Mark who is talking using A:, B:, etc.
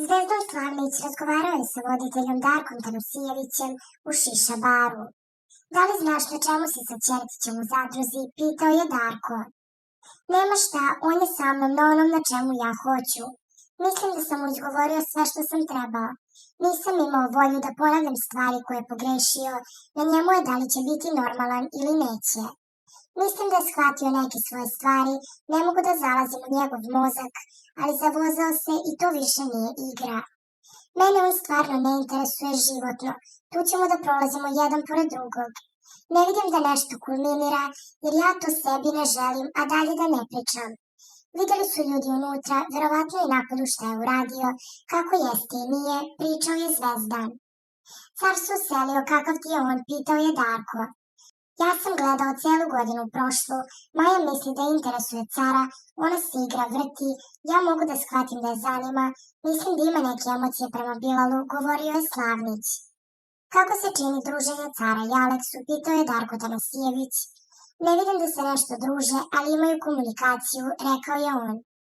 A: Zvezdan Slavnić razgovarao je sa voditeljom Darkom Tanosijevićem u Šiša baru. Da li znaš na čemu si sa Ćertićem u zadruzi, pitao je Darko. Nema šta, on je sa mnom na onom na čemu ja hoću. Mislim da sam mu izgovorio sve što sam trebao. Nisam imao volju da ponavljam stvari koje je pogrešio, na njemu je da li će biti normalan ili neće. Mislim da je shvatio neke svoje stvari, ne mogu da zalazim u njegov mozak, ali zavozao se i to više nije igra. Mene on stvarno ne interesuje životno, tu ćemo da prolazimo jedan pored drugog. Ne vidim da nešto kulminira, jer ja to sebi ne želim, a dalje da ne pričam. Videli su ljudi unutra, verovatno i napolju šta je uradio, kako jeste i nije, pričao je Zvezdan. Car se uselio, kakav ti je on, pitao je Darko. Ja sam gledao celu godinu prošlu, Maja misli da interesuje cara, ona se igra, vrti, ja mogu da shvatim da je zanima, mislim da ima neke emocije prema Bilalu, govorio je Slavnić. Kako se čini druženje cara i Aleksu, pitao je Darko Tanosijević. Ne vidim da se nešto druže, ali imaju komunikaciju, rekao je on.